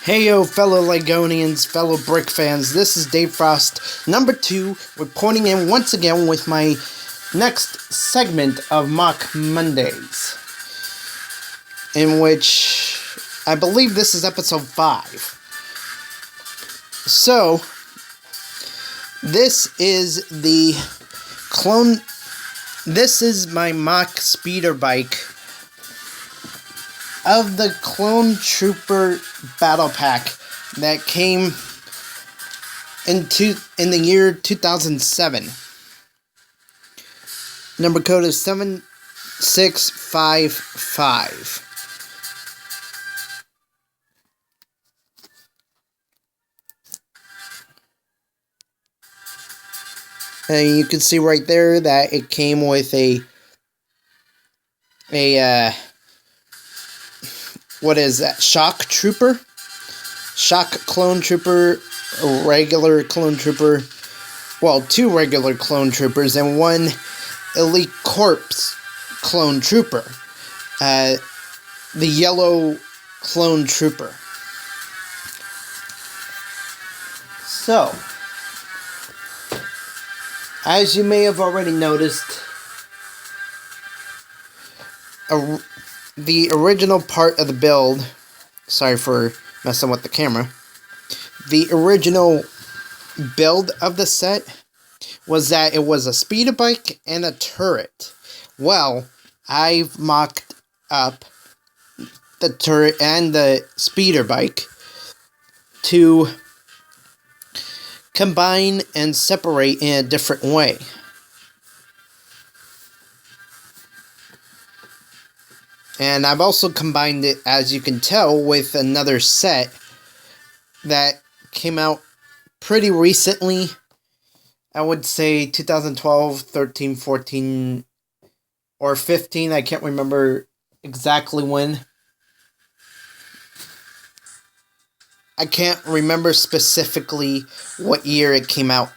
Hey yo, fellow Legonians, fellow Brick fans, this is Dave Frost, number 2, reporting in once again with my next segment of MOC Mondays, in which I believe this is episode 5. So, this is my MOC speeder bike of the Clone Trooper Battle Pack that came in the year 2007. Number code is 7655. And you can see right there that it came with what is that? Shock Trooper? Shock Clone Trooper, a regular Clone Trooper. Well, 2 regular Clone Troopers and 1 Elite Corps Clone Trooper. The yellow Clone Trooper. So, as you may have already noticed, the original part of the build, sorry for messing with the camera, the original build of the set was that it was a speeder bike and a turret. Well, I've mocked up the turret and the speeder bike to combine and separate in a different way. And I've also combined it, as you can tell, with another set that came out pretty recently. I would say 2012, 13, 14, or 15. I can't remember exactly when. I can't remember specifically what year it came out.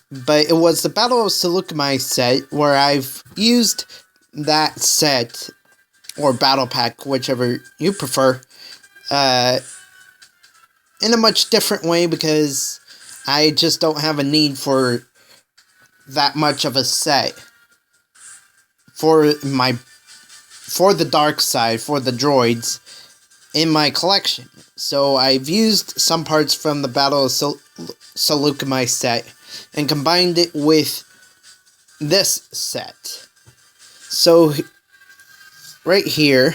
But it was the Battle of Seleucami set where I've used that set, or battle pack, whichever you prefer, in a much different way, because I just don't have a need for that much of a set for the dark side, for the droids in my collection. So I've used some parts from the Battle of Seleucami set and combined it with this set. So right here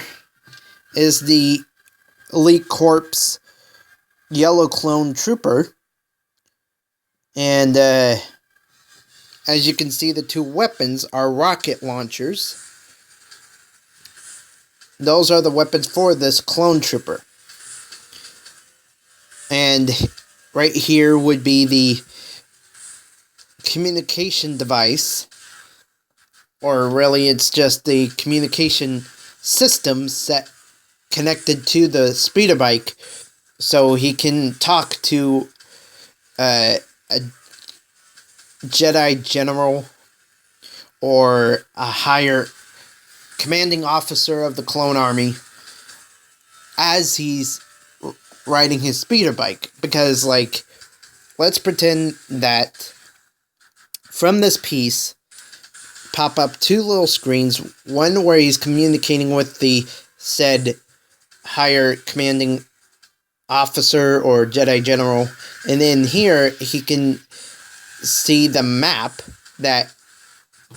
is the Elite Corps Yellow Clone Trooper. And as you can see, the 2 weapons are rocket launchers. Those are the weapons for this Clone Trooper. And right here would be the communication device. Or really, it's just the communication system set connected to the speeder bike, so he can talk to a Jedi General or a higher commanding officer of the Clone Army as he's riding his speeder bike. Because, like, let's pretend that from this piece pop up 2 little screens, one where he's communicating with the said higher commanding officer or Jedi General, and then here he can see the map that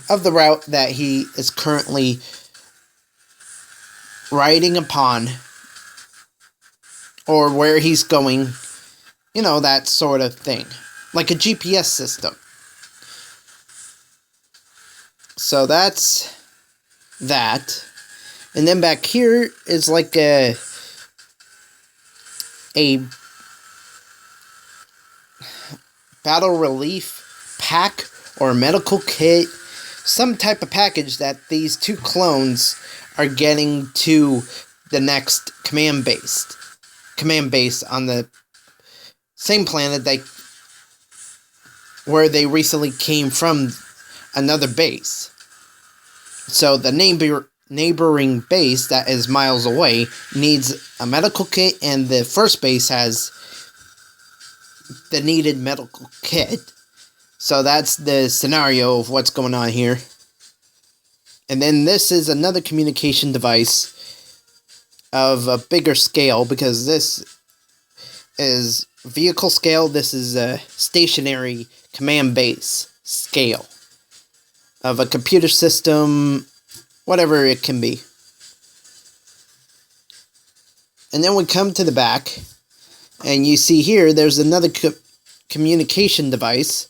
of the route that he is currently riding upon, or where he's going, you know, that sort of thing, like a GPS system. So that's that. And then back here is like a battle relief pack or medical kit, some type of package that these 2 clones are getting to the next command base on the same planet where they recently came from another base. So the name neighboring base that is miles away needs a medical kit, and the first base has the needed medical kit. So that's the scenario of what's going on here. And then this is another communication device of a bigger scale, because this is vehicle scale, this is a stationary command base scale of a computer system, whatever it can be. And then we come to the back, and you see here there's another communication device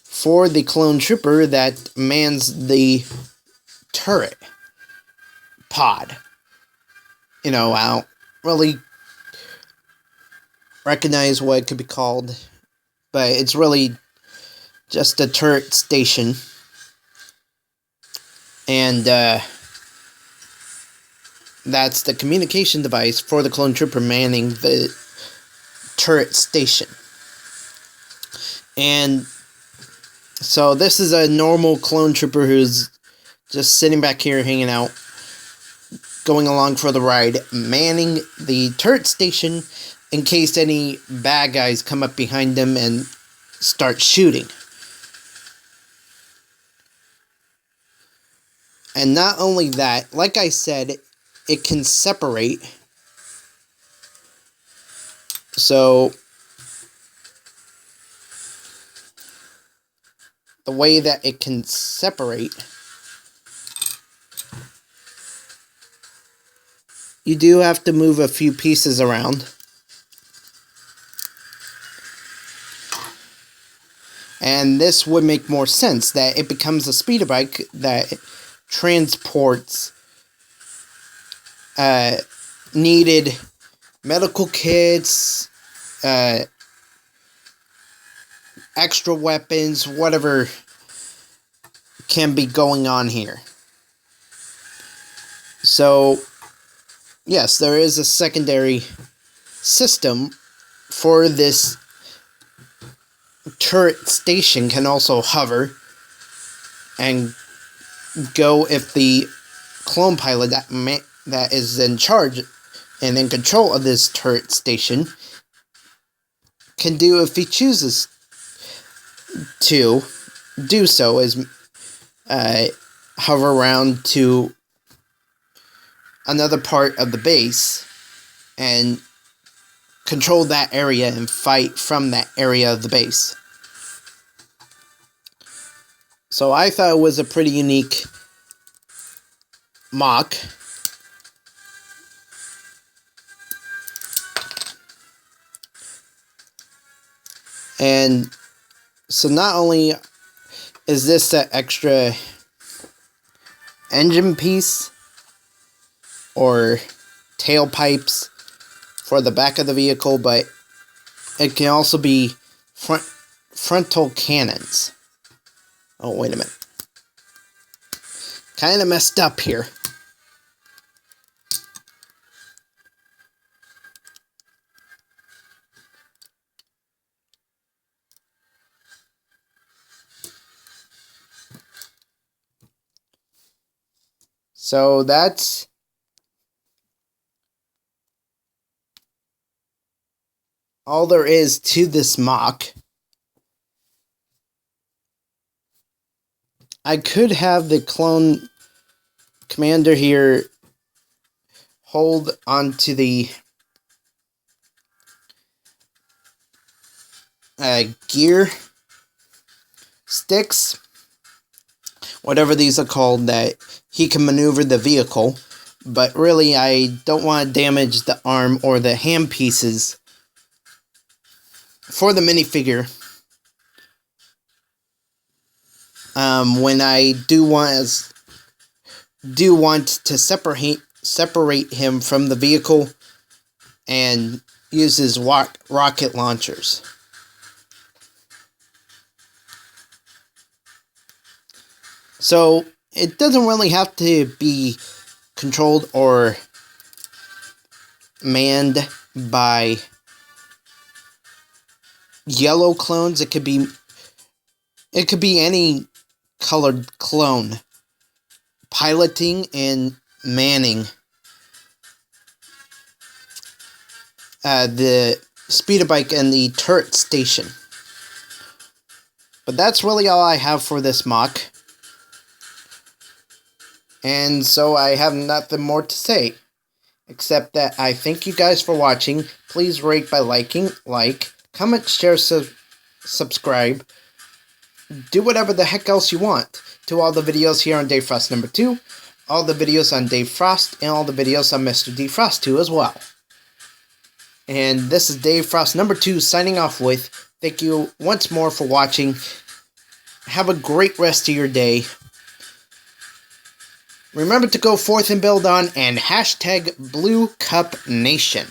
for the clone trooper that mans the turret pod. I don't really recognize what it could be called, but it's really just a turret station. And that's the communication device for the clone trooper manning the turret station. And so this is a normal clone trooper who's just sitting back here hanging out, going along for the ride, manning the turret station in case any bad guys come up behind them and start shooting. And not only that, like I said, it can separate. So the way that it can separate, you do have to move a few pieces around. And this would make more sense, that it becomes a speeder bike that transports needed medical kits, extra weapons, whatever can be going on here. So, yes, there is a secondary system for this. Turret station can also hover and go if the clone pilot that is in charge and in control of this turret station can do, if he chooses to do so, is hover around to another part of the base and control that area and fight from that area of the base. So I thought it was a pretty unique MOC. And so not only is this an extra engine piece or tailpipes for the back of the vehicle, but it can also be frontal cannons. Oh, wait a minute. Kind of messed up here. So that's all there is to this MOC. I could have the clone commander here hold onto the gear sticks, whatever these are called, that he can maneuver the vehicle. But really, I don't want to damage the arm or the hand pieces for the minifigure. When I do want to separate him from the vehicle and use his rocket launchers. So it doesn't really have to be controlled or manned by yellow clones. It could be any colored clone piloting and manning the speeder bike and the turret station. But that's really all I have for this MOC. And so I have nothing more to say, except that I thank you guys for watching. Please rate by liking, comment, share, subscribe. Do whatever the heck else you want to all the videos here on Dave Frost number 2, all the videos on Dave Frost, and all the videos on Mr. D Frost 2 as well. And this is Dave Frost number 2 signing off with thank you once more for watching. Have a great rest of your day. Remember to go forth and build on, and hashtag Blue Cup Nation.